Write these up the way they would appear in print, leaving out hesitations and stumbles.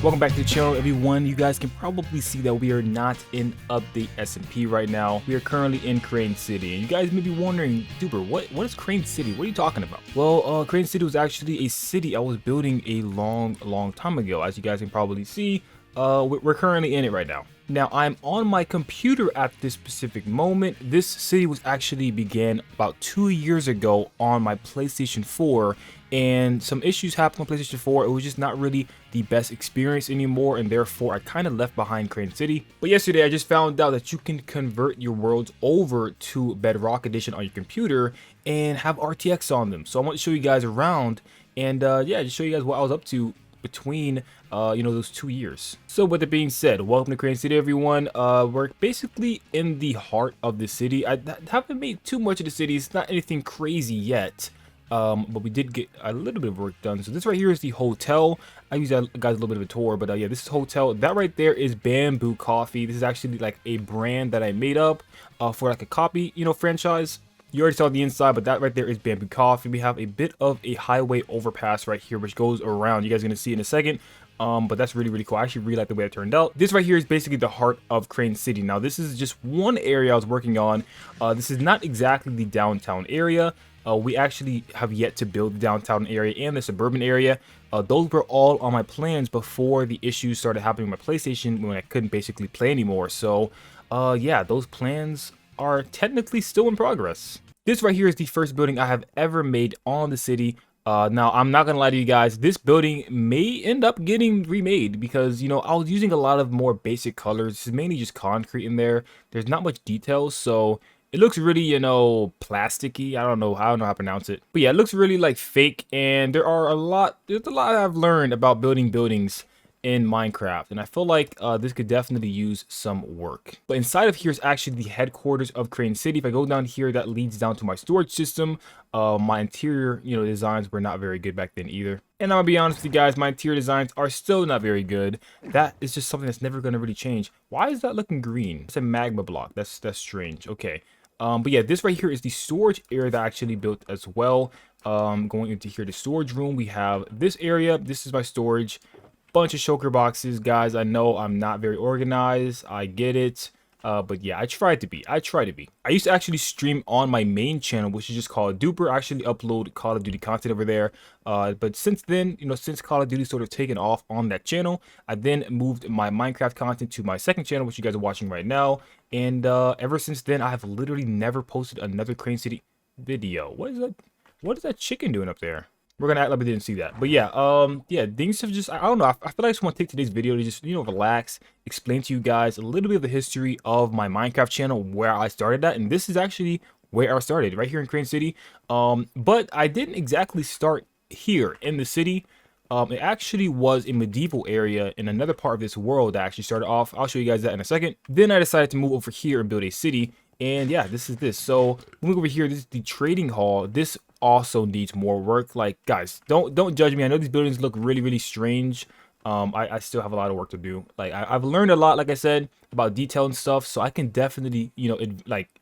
Welcome back to the channel, everyone. You guys can probably see that we are not in update SMP right now. We are currently in Crane City, and you guys may be wondering, Duper, what is Crane City? What are you talking about? Well, Crane City was actually a city I was building a long time ago. As you guys can probably see, we're currently in it right now. Now, I'm on my computer at this specific moment. This city was actually began about 2 years ago on my PlayStation 4, and some issues happened on PlayStation 4. It was just not really the best experience anymore, and therefore I kind of left behind Crane City. But yesterday I just found out that you can convert your worlds over to Bedrock Edition on your computer and have RTX on them. So I want to show you guys around and yeah, just show you guys what I was up to between those 2 years. So with that being said, welcome to Crane City, everyone. We're basically in the heart of the city. I haven't made too much of the city. It's not anything crazy yet, but we did get a little bit of work done. So this right here is the hotel. I use that guys a little bit of a tour, but yeah, this is hotel. That right there is Bamboo Coffee. This is actually like a brand that I made up for like a coffee franchise. You already saw the inside, but that right there is Bamboo Coffee. We have a bit of a highway overpass right here, which goes around. You guys are going to see in a second. But that's really cool. I actually really like the way it turned out. This right here is basically the heart of Crane City. Now, this is just one area I was working on. This is not exactly the downtown area. We actually have yet to build the downtown area and the suburban area. Those were all on my plans before the issues started happening with my PlayStation when I couldn't basically play anymore. So, yeah, those plans are technically still in progress. This right here is the first building I have ever made on the city. Now, I'm not gonna lie to you guys, this building may end up getting remade because, I was using a lot of more basic colors. This is mainly just concrete in there. There's not much details, so it looks really, plasticky. I don't know how to pronounce it. But yeah, it looks really like fake, and there's a lot I've learned about building buildings in Minecraft, and I feel like this could definitely use some work. But inside of here is actually the headquarters of Crane City. If I go down here, that leads down to my storage system. My interior, designs were not very good back then either. And I'm gonna be honest with you guys, my interior designs are still not very good. That is just something that's never gonna really change. Why is that looking green? It's a magma block. That's strange. Okay. But yeah, this right here is the storage area that I actually built as well. Going into here, the storage room, we have this area. This is my storage. Bunch of shulker boxes, guys. I know I'm not very organized. I get it. But yeah, I try to be. I used to actually stream on my main channel, which is just called Duper. I actually upload Call of Duty content over there. But since then, since Call of Duty sort of taken off on that channel, I then moved my Minecraft content to my second channel, which you guys are watching right now. And ever since then, I have literally never posted another Crane City video. What is that? What is that chicken doing up there? We're gonna act like we didn't see that. But yeah, yeah, things have just, I don't know. I feel like I just want to take today's video to just, relax, explain to you guys a little bit of the history of my Minecraft channel, where I started at. And this is actually where I started, right here in Crane City. But I didn't exactly start here in the city. It actually was a medieval area in another part of this world that I actually started off. I'll show you guys that in a second. Then I decided to move over here and build a city. And yeah, this is this. So moving over here, this is the trading hall. This also needs more work. Like, guys, don't judge me. I know these buildings look really strange. I still have a lot of work to do. Like, I've learned a lot, like I said, about detail and stuff, so I can definitely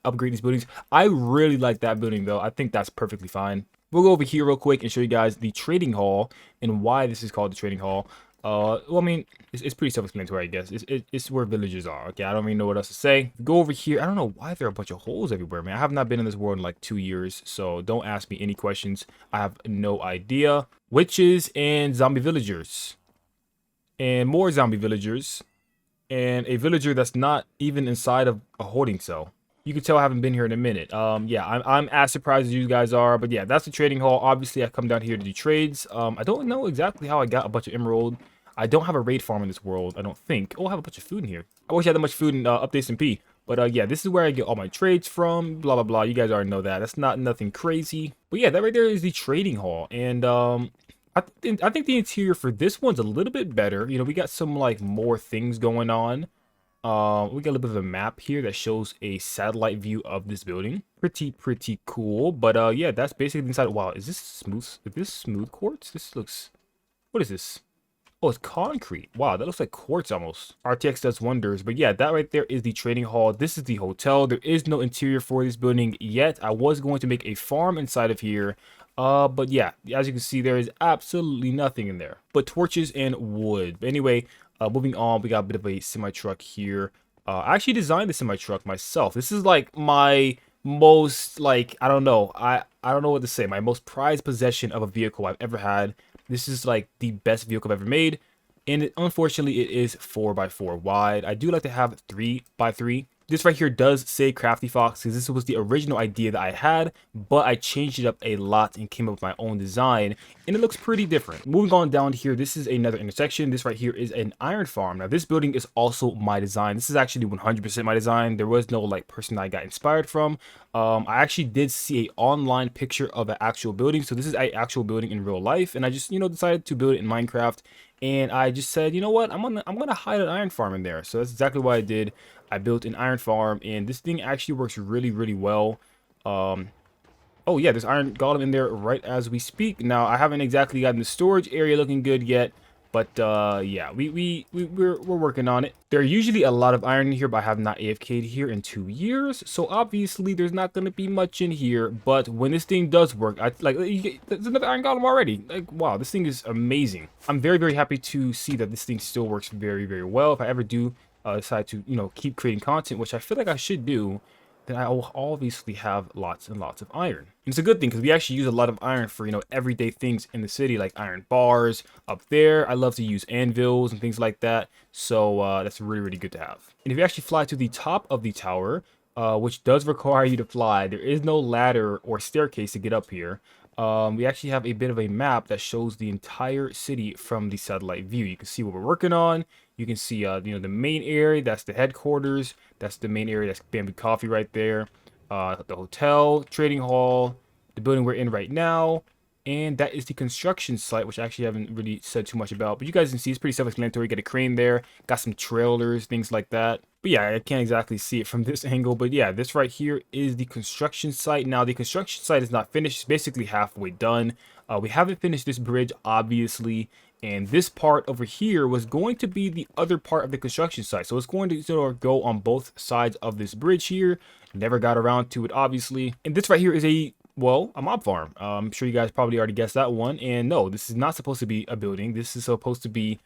upgrade these buildings. I really like that building though. I think that's perfectly fine. We'll go over here real quick and show you guys the trading hall and why this is called the trading hall. Well, I mean, it's pretty self-explanatory, I guess. It's where villagers are. Okay, I don't really know what else to say. Go over here. I don't know why there are a bunch of holes everywhere, man. I have not been in this world in like 2 years, so don't ask me any questions. I have no idea. Witches and zombie villagers. And more zombie villagers. And a villager that's not even inside of a holding cell. You can tell I haven't been here in a minute. Yeah, I'm as surprised as you guys are. But yeah, that's the trading hall. Obviously, I come down here to do trades. I don't know exactly how I got a bunch of emerald. I don't have a raid farm in this world, I don't think. Oh, I have a bunch of food in here. I wish I had that much food in Update SMP. But yeah, this is where I get all my trades from. Blah, blah, blah. You guys already know that. That's not nothing crazy. But yeah, that right there is the trading hall. And I think the interior for this one's a little bit better. We got some like more things going on. We got a little bit of a map here that shows a satellite view of this building. Pretty cool. But yeah, that's basically inside. Wow, is this smooth quartz? This looks, what is this? Oh, it's concrete. Wow, that looks like quartz almost. RTX does wonders. But yeah, that right there is the trading hall. This is the hotel. There is no interior for this building yet. I was going to make a farm inside of here. But yeah, as you can see, there is absolutely nothing in there but torches and wood. But anyway, moving on, we got a bit of a semi-truck here. I actually designed the semi-truck myself. This is like my most, like, I don't know. I don't know what to say. My most prized possession of a vehicle I've ever had. This is like the best vehicle I've ever made, and unfortunately it is 4x4 wide. I do like to have 3x3. This right here does say Crafty Fox because this was the original idea that I had, but I changed it up a lot and came up with my own design, and it looks pretty different. Moving on down here, this is another intersection. This right here is an iron farm. Now this building is also my design. This is actually 100% my design. There was no like person that I got inspired from. I actually did see a online picture of an actual building. So this is an actual building in real life, and I just, you know, decided to build it in Minecraft. And I just said, you know what, I'm gonna hide an iron farm in there. So that's exactly what I did. I built an iron farm, and this thing actually works really well. Oh yeah, there's iron golem in there right as we speak. Now I haven't exactly gotten the storage area looking good yet, but yeah, we're working on it. There are usually a lot of iron in here, but I have not AFK'd here in 2 years, so obviously there's not going to be much in here. But when this thing does work, there's another iron golem already. Like, wow, this thing is amazing. I'm very happy to see that this thing still works very well. If I ever do decide to, you know, keep creating content, which I feel like I should do, then I will obviously have lots and lots of iron. And it's a good thing because we actually use a lot of iron for, you know, everyday things in the city, like iron bars up there. I love to use anvils and things like that. So that's really good to have. And if you actually fly to the top of the tower, which does require you to fly, there is no ladder or staircase to get up here. We actually have a bit of a map that shows the entire city from the satellite view. You can see what we're working on. You can see, you know, the main area. That's the headquarters. That's the main area. That's Bamboo Coffee right there. The hotel, trading hall, the building we're in right now, and that is the construction site, which I actually haven't really said too much about. But you guys can see it's pretty self-explanatory. Got a crane there. Got some trailers, things like that. But yeah, I can't exactly see it from this angle. But yeah, this right here is the construction site. Now, the construction site is not finished. It's basically halfway done. We haven't finished this bridge, obviously. And this part over here was going to be the other part of the construction site. So it's going to sort of go on both sides of this bridge here. Never got around to it, obviously. And this right here is a mob farm. I'm sure you guys probably already guessed that one. And no, this is not supposed to be a building. This is supposed to be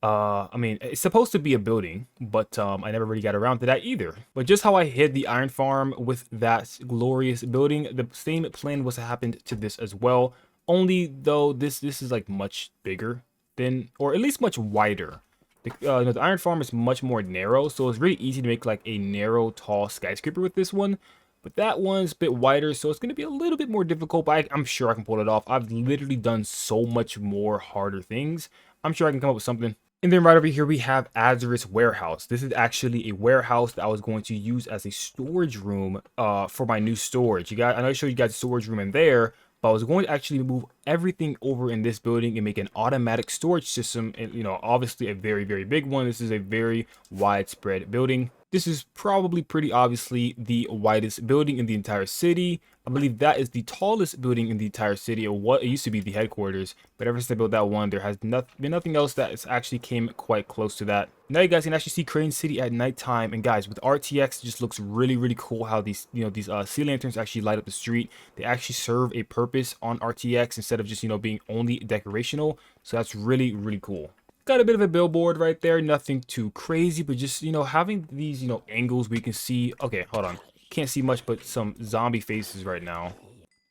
I mean, it's supposed to be a building, but I never really got around to that either. But just how I hid the iron farm with that glorious building, the same plan was happened to this as well. Only though this is like much bigger than, or at least much wider. The iron farm is much more narrow, so it's really easy to make like a narrow, tall skyscraper with this one. But that one's a bit wider, so it's going to be a little bit more difficult, but I'm sure I can pull it off. I've literally done so much more harder things. I'm sure I can come up with something. And then right over here, we have Azurus Warehouse. This is actually a warehouse that I was going to use as a storage room for my new storage. I know I showed you guys a storage room in there, but I was going to actually move everything over in this building and make an automatic storage system. And, you know, obviously a very big one. This is a very widespread building. This is probably pretty obviously the widest building in the entire city. I believe that is the tallest building in the entire city, or what it used to be the headquarters. But ever since I built that one, there has been nothing else that has actually came quite close to that. Now you guys can actually see Crane City at nighttime. And guys, with RTX, it just looks really cool how these, you know, these sea lanterns actually light up the street. They actually serve a purpose on RTX instead of just, you know, being only decorational. So that's really cool. Got a bit of a billboard right there, nothing too crazy, but just, you know, having these, you know, angles we can see. Okay, hold on. Can't see much but some zombie faces right now.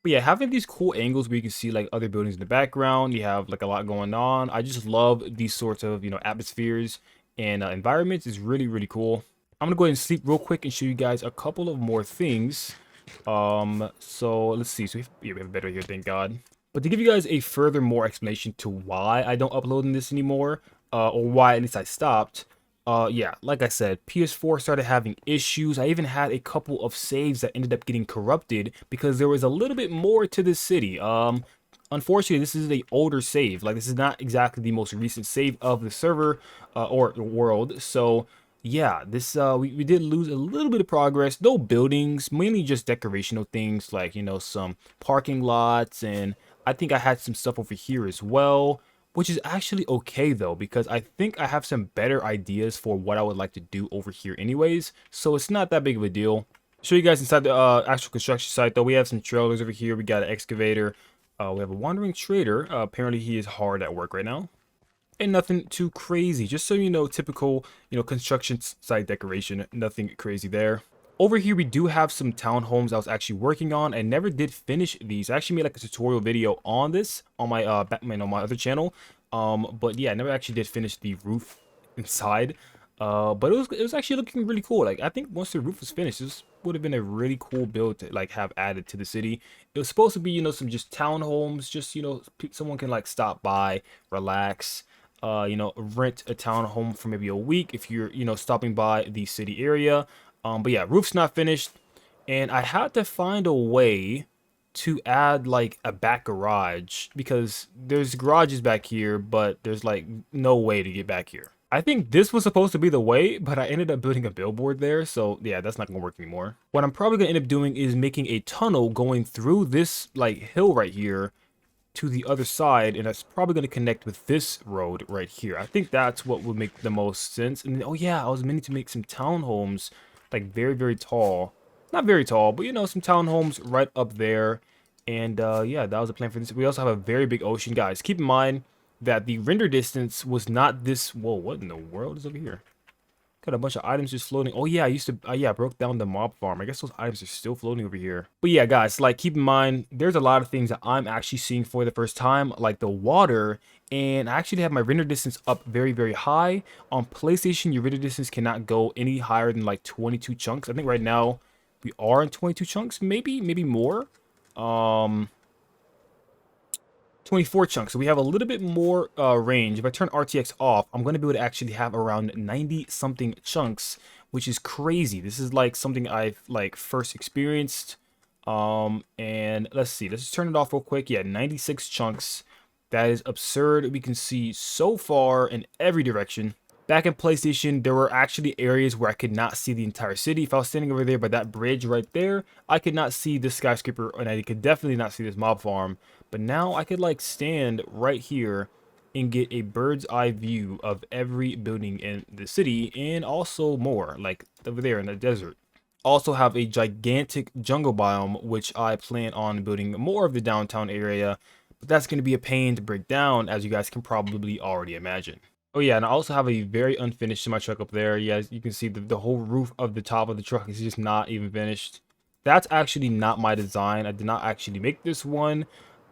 But yeah, having these cool angles where you can see like other buildings in the background, you have like a lot going on. I just love these sorts of, you know, atmospheres and environments. Is really cool. I'm gonna go ahead and sleep real quick and show you guys a couple of more things. So let's see. So we have a bed right here, thank God. But to give you guys a further more explanation to why I don't upload in this anymore, or why at least I stopped, yeah, like I said, PS4 started having issues. I even had a couple of saves that ended up getting corrupted because there was a little bit more to this city. Unfortunately, this is an older save. Like, this is not exactly the most recent save of the server, or the world. So yeah, this we did lose a little bit of progress. No buildings, mainly just decorational things like, you know, some parking lots, and I think I had some stuff over here as well. which is actually okay though, because I think I have some better ideas for what I would like to do over here anyways, so it's not that big of a deal. Show you guys inside the actual construction site though. We have some trailers over here. We got an excavator. We have a wandering trader. Apparently he is hard at work right now. And nothing too crazy, just so you know, typical, construction site decoration, nothing crazy there. Over here, we do have some townhomes I was actually working on. I never did finish these. I actually made like a tutorial video on this on my my other channel. But yeah, I never actually did finish the roof inside. But it was actually looking really cool. Like I think once the roof was finished, this would have been a really cool build to like have added to the city. It was supposed to be, some just townhomes, just someone can like stop by, relax. Rent a townhome for maybe a week if you're, stopping by the city area. But yeah, roof's not finished, and I had to find a way to add like a back garage because there's garages back here, but there's like no way to get back here. I think this was supposed to be the way, but I ended up building a billboard there, so yeah, that's not gonna work anymore. What I'm probably gonna end up doing is making a tunnel going through this like hill right here to the other side, and that's probably going to connect with this road right here. I think that's what would make the most sense. And oh yeah, I was meaning to make some townhomes like very tall, not very tall, but some townhomes right up there. And yeah, that was the plan for this. We also have a very big ocean, guys. Keep in mind that the render distance was not this. Whoa, what in the world is over here? Got a bunch of items just floating. Oh yeah, I used to, yeah, I broke down the mob farm. I guess those items are still floating over here. But yeah, guys, like keep in mind, there's a lot of things that I'm actually seeing for the first time, like the water. And I actually have my render distance up very high. On PlayStation, your render distance cannot go any higher than like 22 chunks. I think right now we are in 22 chunks, maybe more. 24 chunks, so we have a little bit more range. If I turn RTX off, I'm going to be able to actually have around 90 something chunks, which is crazy. This is like something I've like first experienced. And let's see, let's just turn it off real quick. Yeah, 96 chunks. That is absurd. We can see so far in every direction. Back in PlayStation, there were actually areas where I could not see the entire city. If I was standing over there by that bridge right there, I could not see this skyscraper, and I could definitely not see this mob farm. But now I could like stand right here and get a bird's eye view of every building in the city, and also more, like over there in the desert. Also have a gigantic jungle biome, which I plan on building more of the downtown area, but that's going to be a pain to break down, as you guys can probably already imagine. Oh yeah, and I also have a very unfinished semi-truck up there. Yeah, you can see the whole roof of the top of the truck is just not even finished. That's actually not my design. I did not actually make this one.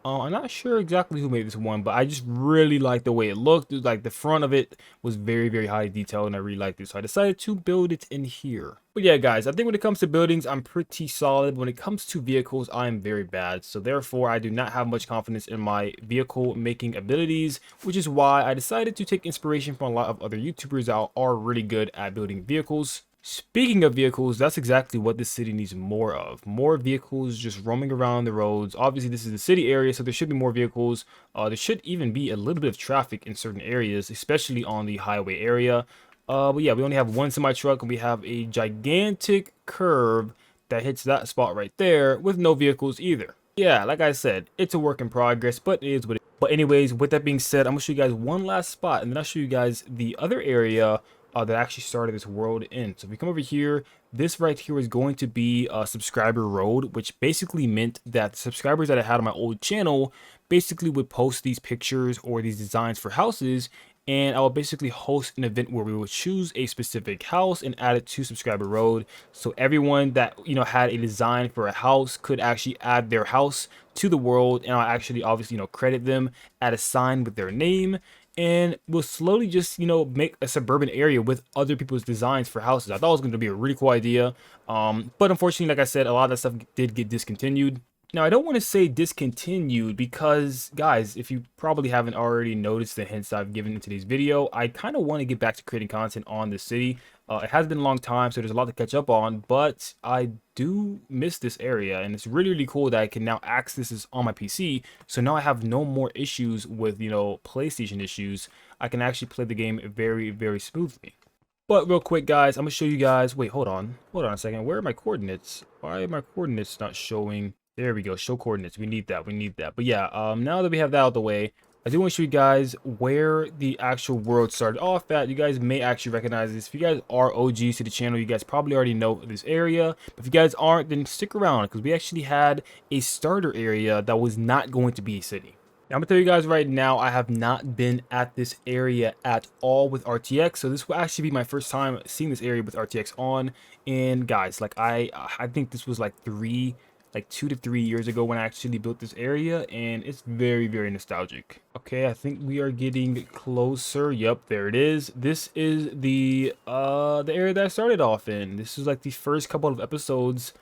I'm not sure exactly who made this one, but I just really like the way it looked. Like the front of it was very high detail, and I really liked it, so I decided to build it in here. But yeah, guys, I think when it comes to buildings, I'm pretty solid. When it comes to vehicles, I'm very bad, so therefore I do not have much confidence in my vehicle making abilities, which is why I decided to take inspiration from a lot of other YouTubers that are really good at building vehicles. Speaking of vehicles, that's exactly what this city needs more of. More vehicles just roaming around the roads. Obviously, this is the city area, so there should be more vehicles. There should even be a little bit of traffic in certain areas, especially on the highway area. But yeah, we only have one semi-truck, and we have a gigantic curve that hits that spot right there with no vehicles either. Yeah, like I said, it's a work in progress, but it is what it is. But anyways, with that being said, I'm going to show you guys one last spot, and then I'll show you guys the other area that actually started this world in. So if we come over here, this right here is going to be a subscriber road, which basically meant that the subscribers that I had on my old channel basically would post these pictures or these designs for houses, and I will basically host an event where we would choose a specific house and add it to subscriber road. So everyone that had a design for a house could actually add their house to the world, and I'll actually obviously credit them, add a sign with their name, and we'll slowly just make a suburban area with other people's designs for houses. I thought it was going to be a really cool idea, but unfortunately, like I said, a lot of that stuff did get discontinued. Now, I don't want to say discontinued because, guys, if you probably haven't already noticed the hints I've given in today's video, I kind of want to get back to creating content on the city. It has been a long time, so there's a lot to catch up on, but I do miss this area, and it's really cool that I can now access this on my PC. So now I have no more issues with, PlayStation issues. I can actually play the game very smoothly. But real quick, guys, I'm going to show you guys. Wait, hold on a second. Where are my coordinates? Why are my coordinates not showing? There we go. Show coordinates. We need that. But yeah, now that we have that out of the way, I do want to show you guys where the actual world started off at. You guys may actually recognize this. If you guys are OGs to the channel, you guys probably already know this area. But if you guys aren't, then stick around because we actually had a starter area that was not going to be a city. Now, I'm gonna tell you guys right now, I have not been at this area at all with RTX, so this will actually be my first time seeing this area with RTX on. And guys, like I think this was like 2 to 3 years ago when I actually built this area, and it's very, very nostalgic. Okay, I think we are getting closer. Yep, there it is. This is the area that I started off in. This is like the first couple of episodes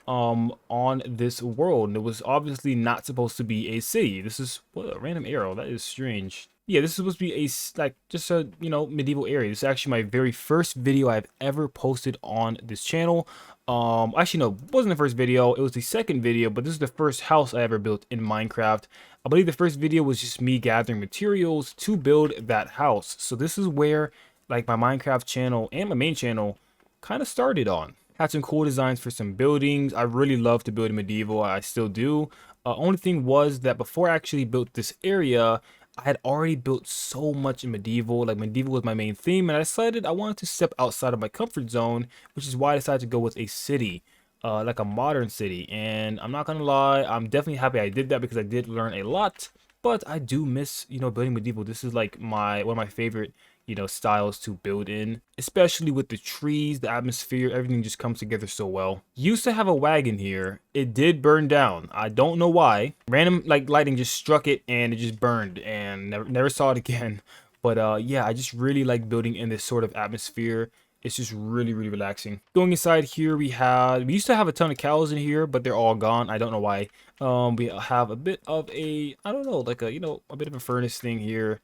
on this world, and it was obviously not supposed to be a city. This is what, a random arrow. That is strange. Yeah, this is supposed to be a like just a medieval area. This is actually my very first video I've ever posted on this channel. Actually no, it wasn't the first video, it was the second video, but this is the first house I ever built in Minecraft. I believe the first video was just me gathering materials to build that house. So this is where like my Minecraft channel and my main channel kind of started on. Had some cool designs for some buildings. I really love to build medieval. I still do. Only thing was that before I actually built this area, I had already built so much in medieval. Like medieval was my main theme, and I decided I wanted to step outside of my comfort zone, which is why I decided to go with a city, like a modern city. And I'm not gonna lie, I'm definitely happy I did that because I did learn a lot. But I do miss, building medieval. This is like one of my favorite styles to build in, especially with the trees, the atmosphere, everything just comes together so well. Used to have a wagon here. It did burn down. I don't know why. Random like lightning just struck it and it just burned and never saw it again. But yeah, I just really like building in this sort of atmosphere. It's just really, really relaxing. Going inside here, we used to have a ton of cows in here, but they're all gone. I don't know why. We have a bit of a, I don't know, like a, a bit of a furnace thing here.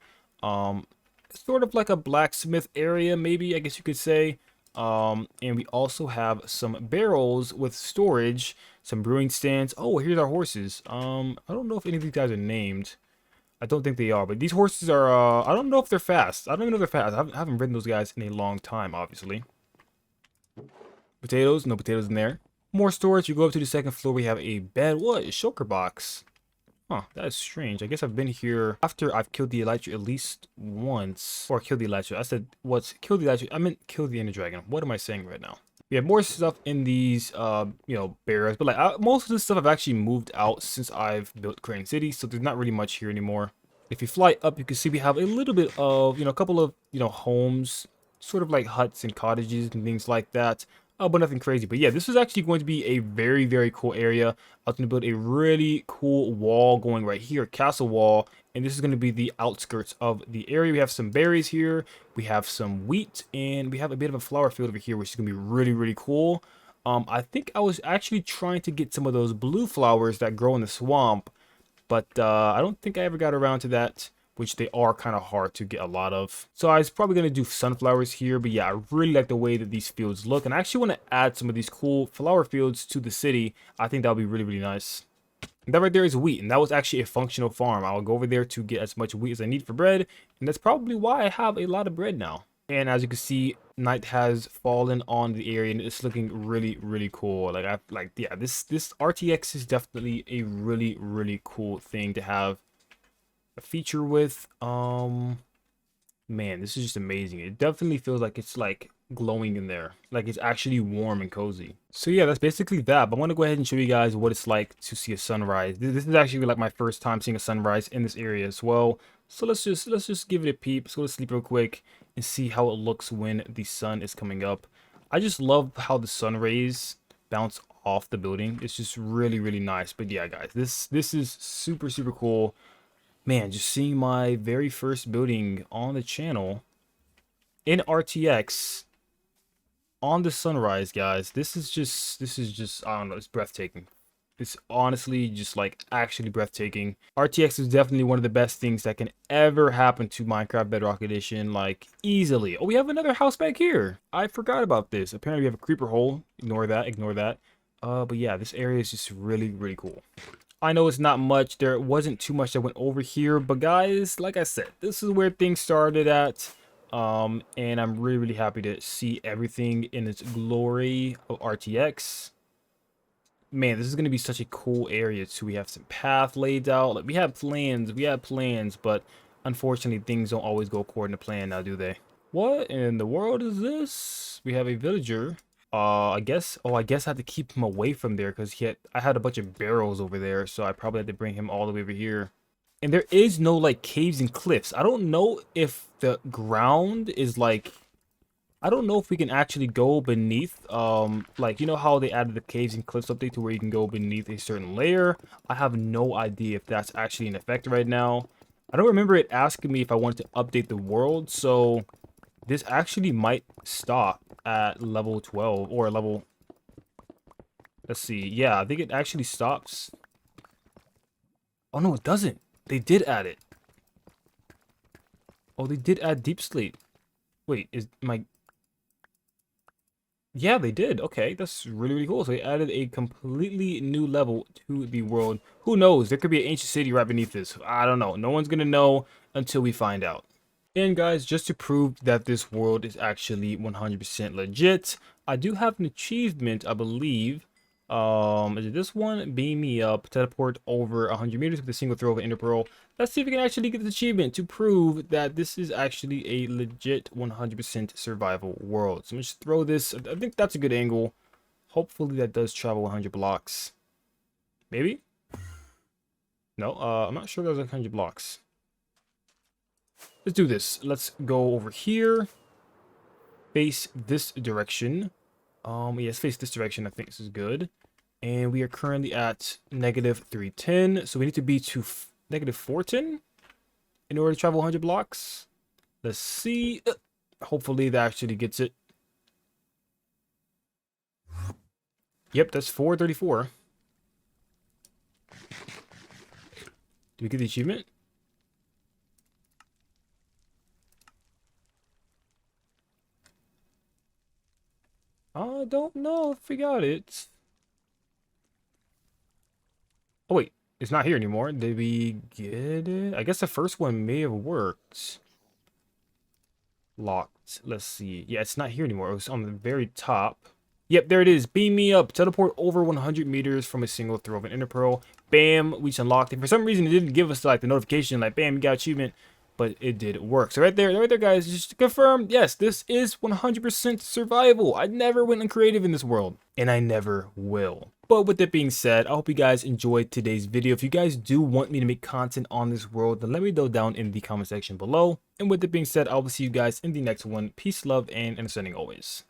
Sort of like a blacksmith area, maybe, I guess you could say. And we also have some barrels with storage, some brewing stands. Oh, here's our horses. I don't know if any of these guys are named. I don't think they are, but these horses are, I don't know if they're fast. I don't even know if they're fast. I haven't ridden those guys in a long time, obviously. Potatoes, no potatoes in there. More storage. You go up to the second floor, we have a bed. What? A shulker box. Huh, that is strange. I guess I've been here after I've killed the elytra at least once. Or killed the elytra. I said, what's killed the elytra? I meant kill the ender dragon. What am I saying right now? We have more stuff in these, barrels. But like, most of this stuff I've actually moved out since I've built Crane City. So there's not really much here anymore. If you fly up, you can see we have a little bit of, a couple of, homes. Sort of like huts and cottages and things like that. But nothing crazy. But yeah, this is actually going to be a very, very cool area. I was going to build a really cool wall going right here, castle wall. And this is going to be the outskirts of the area. We have some berries here. We have some wheat. And we have a bit of a flower field over here, which is going to be really, really cool. I think I was actually trying to get some of those blue flowers that grow in the swamp. But I don't think I ever got around to that, which they are kind of hard to get a lot of. So I was probably going to do sunflowers here, but yeah, I really like the way that these fields look. And I actually want to add some of these cool flower fields to the city. I think that would be really, really nice. And that right there is wheat, and that was actually a functional farm. I'll go over there to get as much wheat as I need for bread, and that's probably why I have a lot of bread now. And as you can see, night has fallen on the area, and it's looking really, really cool. Yeah, this RTX is definitely a really, really cool thing to have a feature with. Man, this is just amazing. It definitely feels like it's like glowing in there, like it's actually warm and cozy. So yeah, that's basically that. But I want to go ahead and show you guys what it's like to see a sunrise. This is actually like my first time seeing a sunrise in this area as well. So let's just give it a peep. Let's go to sleep real quick and see how it looks when the sun is coming up. I just love how the sun rays bounce off the building. It's just really, really nice. But yeah, guys, this is super, super cool. Man, just seeing my very first building on the channel in RTX on the sunrise, guys. This is just, I don't know, it's breathtaking. It's honestly just like actually breathtaking. RTX is definitely one of the best things that can ever happen to Minecraft Bedrock Edition, like easily. Oh, we have another house back here. I forgot about this. Apparently we have a creeper hole. Ignore that, ignore that. But yeah, this area is just really, really cool. I know it's not much. There wasn't too much that went over here, but guys, like I said, this is where things started at. And I'm really, really happy to see everything in its glory of RTX. Man, this is going to be such a cool area too. We have some path laid out. Like, we have plans, but unfortunately things don't always go according to plan now, do they? What in the world is this? We have a villager. I guess I have to keep him away from there because I had a bunch of barrels over there, so I probably had to bring him all the way over here. And there is no like caves and cliffs. I don't know if the ground is like, I don't know if we can actually go beneath, like, you know how they added the caves and cliffs update to where you can go beneath a certain layer? I have no idea if that's actually in effect right now. I don't remember it asking me if I wanted to update the world, so this actually might stop at level 12 or level, let's see. Yeah, I think it actually stops. Oh, no, it doesn't. They did add it. Oh, they did add deep sleep. Wait, is my... Yeah, they did. Okay, that's really, really cool. So they added a completely new level to the world. Who knows? There could be an ancient city right beneath this. I don't know. No one's going to know until we find out. And guys, just to prove that this world is actually 100% legit, I do have an achievement, I believe. Is it this one? Beam me up, teleport over 100 meters with a single throw of an ender pearl. Let's see if we can actually get this achievement to prove that this is actually a legit 100% survival world. So I'm just throw this. I think that's a good angle. Hopefully that does travel 100 blocks. Maybe? No, I'm not sure there's 100 blocks. Let's do this. Let's go over here. Face this direction. Yes, face this direction. I think this is good. And we are currently at -310. So we need to be to -410 in order to travel 100 blocks. Let's see. Hopefully that actually gets it. Yep, that's 434. Do we get the achievement? I don't know if we got it. Oh, wait. It's not here anymore. Did we get it? I guess the first one may have worked. Locked. Let's see. Yeah, it's not here anymore. It was on the very top. Yep, there it is. Beam me up. Teleport over 100 meters from a single throw of an ender pearl. Bam. We just unlocked it. For some reason, it didn't give us like the notification like, bam, you got achievement. But it did work. So right there, guys, just to confirm, yes, this is 100% survival. I never went uncreative in this world, and I never will. But with that being said, I hope you guys enjoyed today's video. If you guys do want me to make content on this world, then let me know down in the comment section below. And with that being said, I will see you guys in the next one. Peace, love, and understanding always.